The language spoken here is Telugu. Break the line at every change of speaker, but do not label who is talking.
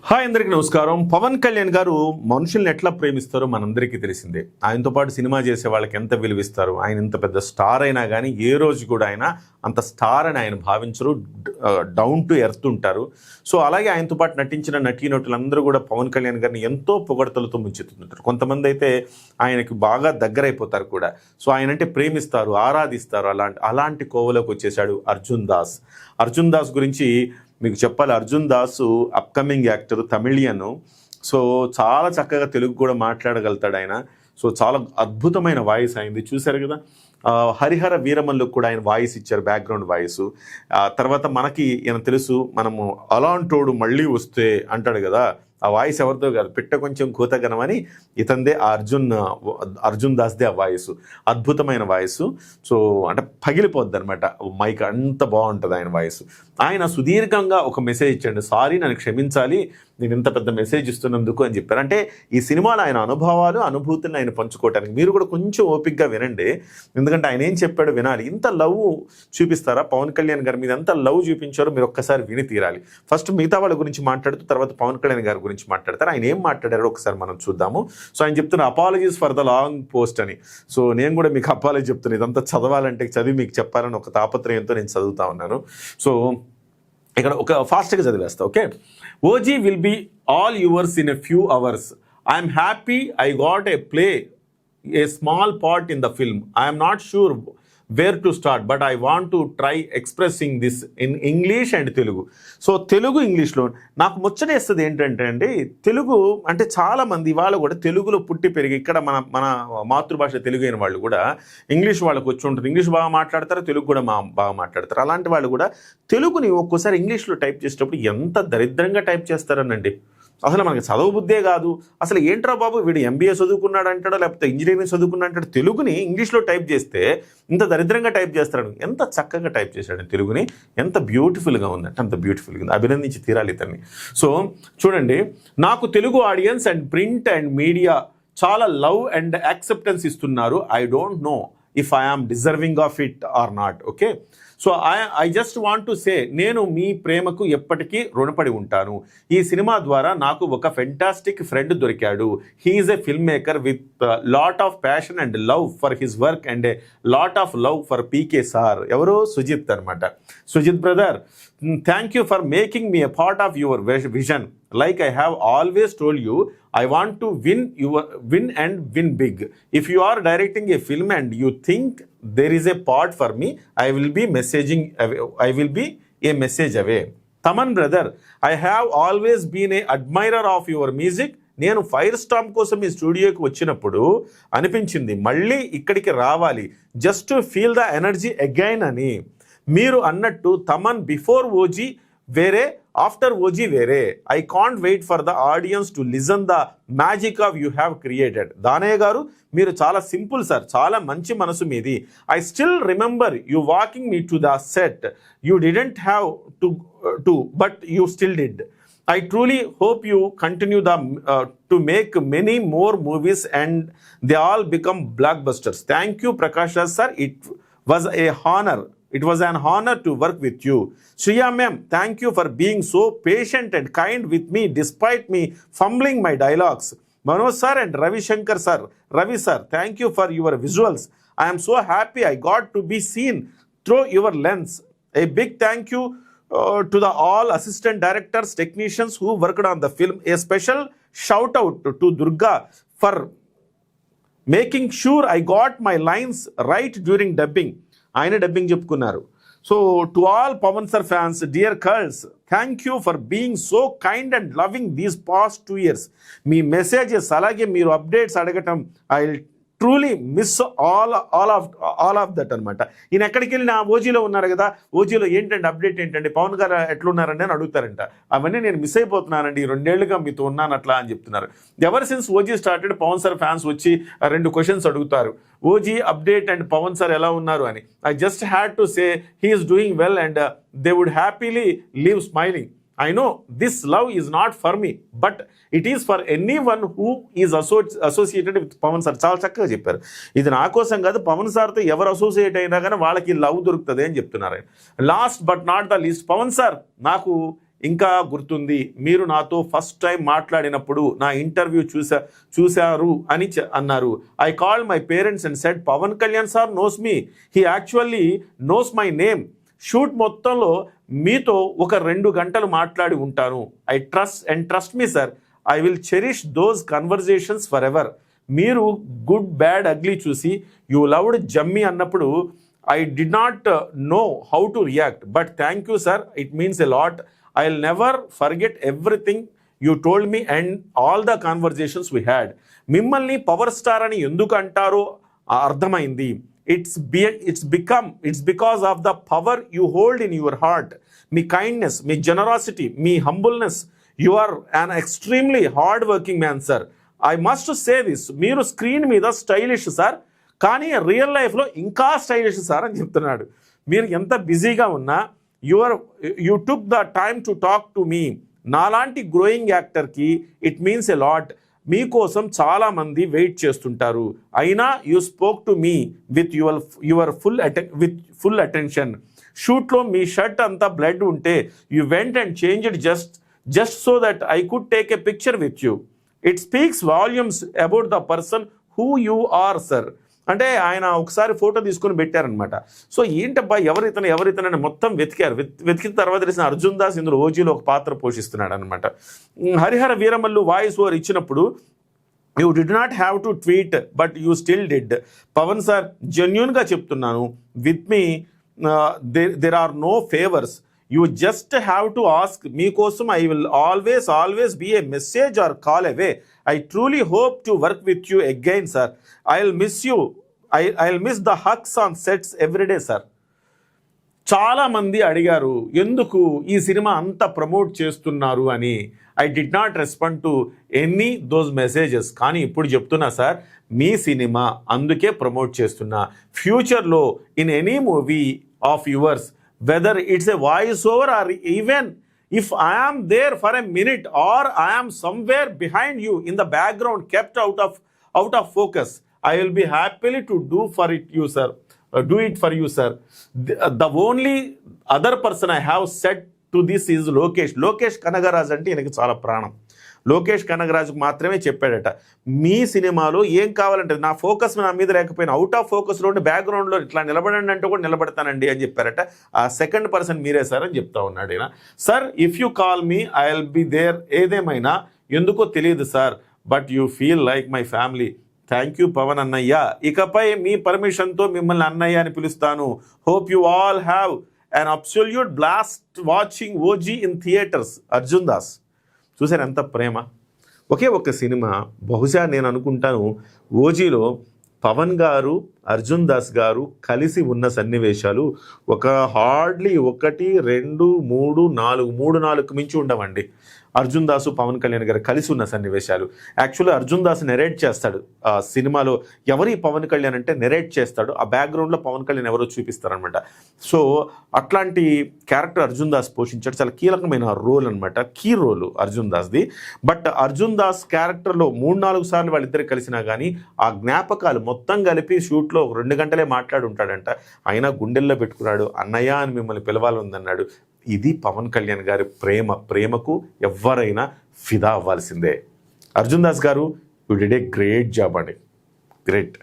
హాయ్ అందరికీ నమస్కారం. పవన్ కళ్యాణ్ గారు మనుషుల్ని ఎట్లా ప్రేమిస్తారో మనందరికీ తెలిసిందే. ఆయనతో పాటు సినిమా చేసే వాళ్ళకి ఎంత విలువిస్తారు. ఆయన ఇంత పెద్ద స్టార్ అయినా కానీ ఏ రోజు కూడా ఆయన అంత స్టార్ అని ఆయన భావించరు. డౌన్ టు ఎర్త్ ఉంటారు. సో అలాగే ఆయనతో పాటు నటించిన నటీనటులందరూ కూడా పవన్ కళ్యాణ్ గారిని ఎంతో పొగడతలతో ముంచెత్తుతుంటారు. కొంతమంది అయితే ఆయనకి బాగా దగ్గరైపోతారు కూడా. సో ఆయన అంటే ప్రేమిస్తారు, ఆరాధిస్తారు. అలాంటి కోవలోకి వచ్చేసాడు అర్జున్ దాస్. అర్జున్ దాస్ గురించి మీకు చెప్పాలి. అర్జున్ దాసు అప్కమింగ్ యాక్టర్, తమిళియను. సో చాలా చక్కగా తెలుగు కూడా మాట్లాడగలుగుతాడు ఆయన. సో చాలా అద్భుతమైన వాయిస్ అయింది, చూశారు కదా. హరిహర వీరమల్లుకు కూడా ఆయన వాయిస్ ఇచ్చారు, బ్యాక్గ్రౌండ్ వాయిస్. తర్వాత మనకి ఈయన తెలుసు, మనము అలాంటోడు మళ్ళీ వస్తే అంటాడు కదా, ఆ వాయిస్ ఎవరితో కాదు, పిట్ట కొంచెం కూతగనం అని ఇతందే అర్జున్ దాస్దే ఆ వాయిస్. అద్భుతమైన వాయిస్. సో అంటే పగిలిపోద్ది అనమాట మైక్, అంత బాగుంటుంది ఆయన వాయిస్. ఆయన సుదీర్ఘంగా ఒక మెసేజ్ ఇచ్చాడు. సారీ, నన్ను క్షమించాలి, నేను ఇంత పెద్ద మెసేజ్ ఇస్తున్నందుకు అని చెప్పారు. అంటే ఈ సినిమాలో ఆయన అనుభవాలు, అనుభూతులను ఆయన పంచుకోవటానికి మీరు కూడా కొంచెం ఓపికగా వినండి. ఎందుకంటే ఆయన ఏం చెప్పాడో వినాలి. ఇంత లవ్ చూపిస్తారా పవన్ కళ్యాణ్ గారి మీద? ఎంత లవ్ చూపించారో మీరు ఒక్కసారి విని తీరాలి. ఫస్ట్ మిగతా వాళ్ళ గురించి మాట్లాడుతూ తర్వాత పవన్ కళ్యాణ్ గారి గురించి మాట్లాడతారు. ఆయన ఏం మాట్లాడారో ఒకసారి మనం చూద్దాము. సో ఆయన చెప్తున్న apologies for the long post అని. సో నేను కూడా మీకు అపాలజీ చెప్తున్నాను. ఇదంతా చదవాలంటే చదివి మీకు చెప్పాలని ఒక తాపత్రయంతో నేను చదువుతా ఉన్నాను. సో ఇక్కడ ఒక ఫాస్ట్గా చదివేస్తా. Okay. OG will be all yours in a few hours. I'm happy I got a play a small part in the film. I'm not sure where to start but I want to try expressing this in English and Telugu. So Telugu, ఇంగ్లీష్లో నాకు ముచ్చటేస్తుంది ఏంటంటే అండి, తెలుగు అంటే చాలామంది వాళ్ళు కూడా తెలుగులో పుట్టి పెరిగి ఇక్కడ మన మాతృభాష తెలుగు అయిన వాళ్ళు కూడా ఇంగ్లీష్ వాళ్ళకు వచ్చి ఉంటుంది. ఇంగ్లీష్ బాగా మాట్లాడతారు, తెలుగు కూడా బాగా మాట్లాడతారు. అలాంటి వాళ్ళు కూడా తెలుగుని ఒక్కోసారి ఇంగ్లీష్లో టైప్ చేసేటప్పుడు ఎంత దరిద్రంగా టైప్ చేస్తారనండి. అసలు మనకి చదువు బుద్ధే కాదు. అసలు ఏంట్రా బాబు, వీడు ఎంబీఏ చదువుకున్నాడు అంటాడో లేకపోతే ఇంజనీరింగ్ చదువుకున్నాడు అంటాడు. తెలుగుని ఇంగ్లీష్లో టైప్ చేస్తే ఇంత దరిద్రంగా టైప్ చేస్తాడు. ఎంత చక్కగా టైప్ చేశాడు తెలుగుని, ఎంత బ్యూటిఫుల్గా ఉందంటే అంత బ్యూటిఫుల్గా ఉంది. అభినందించి తీరాలి ఇతన్ని. సో చూడండి, నాకు Telugu audience and print and media చాలా లవ్ అండ్ యాక్సెప్టెన్స్ ఇస్తున్నారు. I don't know if I am deserving of it or not. Okay. So I just want to say, నేను మీ ప్రేమకు ఎప్పటికీ రుణపడి ఉంటాను. ఈ సినిమా ద్వారా నాకు ఒక ఫెంటాస్టిక్ ఫ్రెండ్ దొరికాడు. He is a film maker with lot of passion and love for his work and a lot of love for PK sir. ఎవరో సుజిత్ అనమాట. Sujeeth brother, thank you for making me a part of your vision. Like I have always told you, I want to win and win big. If you are directing a film and you think there is a part for me, I will be a message away. Taman brother, I have always been a admirer of your music. నేను ఫైర్ స్టాంప్ కోసం ఈ స్టూడియోకి వచ్చినప్పుడు అనిపించింది మళ్ళీ ఇక్కడికి రావాలి, just to feel the energy again అని. మీరు అన్నట్టు తమన్ బిఫోర్ ఓజీ వేరే, ఆఫ్టర్ ఓజీ వేరే. I can't wait for the audience to listen the magic of you have created. Danayya garu, మీరు చాలా సింపుల్ సార్, చాలా మంచి మనసు మీది. I still remember you walking me to the set. You didn't have to but you still did. I truly hope you continue to make many more movies and they all become blockbusters. Thank you, Prakash Raj sir. It was an honor to work with you. Shriya ma'am, thank you for being so patient and kind with me despite me fumbling my dialogues. Manoj sir and Ravi sir, thank you for your visuals. I am so happy I got to be seen through your lens. A big thank you to the all assistant directors, technicians who worked on the film. A special shout out to Durga for making sure I got my lines right during dubbing. ఆయన డబ్బింగ్ చెప్పుకున్నారు. So to all Pawan sir fans, dear curls, thank you for being so kind and loving these past 2 years. మీ మెసేజెస్ అలాగే మీరు అప్డేట్స్ అడగటం, I truly miss all of that అనమాట. ఈయన ఎక్కడికి వెళ్ళినా ఓజీలో ఉన్నారు కదా, ఓజీలో ఏంటంటే అప్డేట్ ఏంటంటే పవన్ గారు ఎట్లున్నారండి అని అడుగుతారంట. అవన్నీ నేను మిస్ అయిపోతున్నానండి, 2 ఏళ్లుగా మీతో ఉన్నాను అట్లా అని చెప్తున్నారు. Ever since OG started Pawan sir fans వచ్చి 2 క్వశ్చన్స్ అడుగుతారు, OG update and Pawan sir ఎలా ఉన్నారు అని. I just had to say he is doing well and they would happily leave smiling. I know this love is not for me, but it is for anyone who is associated with Pawan sir. చాలా చక్కగా చెప్పారు. ఇది నా కోసం కాదు, పవన్ సార్తో ఎవరు అసోసియేట్ అయినా కానీ వాళ్ళకి లవ్ దొరుకుతుంది అని చెప్తున్నారు. Last but not the least, Pawan sir, నాకు ఇంకా గుర్తుంది, మీరు నాతో ఫస్ట్ టైం మాట్లాడినప్పుడు నా ఇంటర్వ్యూ చూశారు అని అన్నారు. I called my parents and said Pawan Kalyan sir knows me, he actually knows my name. Shoot మొత్తంలో మీతో ఒక 2 గంటలు మాట్లాడి ఉంటాను. ఐ ట్రస్ట్ మీ sir, I will cherish those conversations for ever. మీరు గుడ్ బ్యాడ్ అగ్లీ చూసి యూ లవ్డ్ జమ్మీ అన్నప్పుడు I did not know how to react, but thank you sir, it means a lot. I will never forget everything you told me and all the conversations we had. మిమ్మల్ని పవర్ స్టార్ అని ఎందుకు అంటారో అర్థమైంది. It's because of the power you hold in your heart. మీ కైండ్నెస్, మీ జనరాసిటీ, మీ humbleness. You are an extremely hard working man sir. I must say this, మీరు స్క్రీన్ మీద స్టైలిష్ సార్, కానీ రియల్ లైఫ్లో ఇంకా స్టైలిష్ సార్ అని చెప్తున్నాడు. మీరు ఎంత బిజీగా ఉన్నా you took the time to talk to me. నాలాంటి గ్రోయింగ్ యాక్టర్కి ఇట్ మీన్స్ ఎ లాట్. మీకోసం చాలామంది వెయిట్ చేస్తుంటారు, అయినా you spoke to me with your full attention. షూట్లో మీ షర్ట్ అంతా బ్లడ్ ఉంటే you went and changed just so that I could take a picture with you. It speaks volumes about the person who you are sir. అంటే ఆయన ఒకసారి ఫోటో తీసుకొని పెట్టారనమాట. సో ఏంటబ్బా ఎవరితనని మొత్తం వెతికిన తర్వాత తెలిసిన అర్జున్ దాస్ ఇందులో ఓజీలో ఒక పాత్ర పోషిస్తున్నాడు అనమాట. హరిహర వీరమల్లు వాయిస్ ఓవర్ ఇచ్చినప్పుడు you did not have to tweet but you still did. Pawan sir, జెన్యూన్గా చెప్తున్నాను, with me there are no favours, you just have to ask. మీకోసం I will always be a message or call away. I truly hope to work with you again, sir. I'll miss you. I'll miss the hugs on sets every day, sir. చాలా మంది అడిగారు ఎందుకు ఈ సినిమా అంత ప్రమోట్ చేస్తున్నారు అని. I did not respond to any those messages. కానీ ఇప్పుడు చెప్తున్నా సార్, మీ సినిమా అందుకే ప్రమోట్ చేస్తున్నా. ఫ్యూచర్లో in any movie of yours, whether it's a voice over or even if I am there for a minute or I am somewhere behind you in the background kept out of focus, I will be happily to do it for you sir. The only other person I have said to this is Lokesh Kanagaraj అంటే ఈయనకి చాలా ప్రాణం. లోకేష్ కనగరాజుకు మాత్రమే చెప్పాడట, మీ సినిమాలో ఏం కావాలంటే నా ఫోకస్ నా మీద లేకపోయినా అవుట్ ఆఫ్ ఫోకస్లో ఉండి బ్యాక్గ్రౌండ్లో ఇట్లా నిలబడండి అంటే కూడా నిలబడతానండి అని చెప్పారట. ఆ సెకండ్ పర్సన్ మీరే సార్ అని చెప్తా ఉన్నాడు ఈయన. Sir, if you call me I will be there. ఏదేమైనా ఎందుకో తెలియదు sir, but you feel like my family. Thank you Pawan అన్నయ్య. ఇకపై మీ పర్మిషన్తో మిమ్మల్ని అన్నయ్య అని పిలుస్తాను. Hope you all have an absolute blast watching OG in theatres. Arjun Das. చూసారు ఎంత ప్రేమ. ఒకే ఒక్క సినిమా, బహుశా నేను అనుకుంటాను ఓజీలో పవన్ గారు అర్జున్ దాస్ గారు కలిసి ఉన్న సన్నివేశాలు ఒక హార్డ్లీ 1 2 3 4 మించి ఉండవండి. అర్జున్ దాసు పవన్ కళ్యాణ్ గారు కలిసి ఉన్న సన్నివేశాలు. యాక్చువల్లీ అర్జున్ దాస్ నెరేట్ చేస్తాడు ఆ సినిమాలో. ఎవరి పవన్ కళ్యాణ్ అంటే నెరేట్ చేస్తాడు, ఆ బ్యాక్గ్రౌండ్లో పవన్ కళ్యాణ్ ఎవరో చూపిస్తారనమాట. సో అట్లాంటి క్యారెక్టర్ అర్జున్ దాస్ పోషించాడు. చాలా కీలకమైన రోల్ అనమాట, కీ రోల్ అర్జున్ దాస్ది. బట్ అర్జున్ దాస్ క్యారెక్టర్లో 3-4 సార్లు వాళ్ళిద్దరు కలిసినా కానీ ఆ జ్ఞాపకాలు మొత్తం కలిపి షూట్లో 2 గంటలే మాట్లాడి ఉంటాడంట. అయినా గుండెల్లో పెట్టుకున్నాడు, అన్నయ్య అని మిమ్మల్ని పిలవాలందన్నాడు. ఇది పవన్ కళ్యాణ్ గారి ప్రేమకు ఎవరైనా ఫిదా అవ్వాల్సిందే. అర్జున్ దాస్ గారు, you did a great job అండి, గ్రేట్.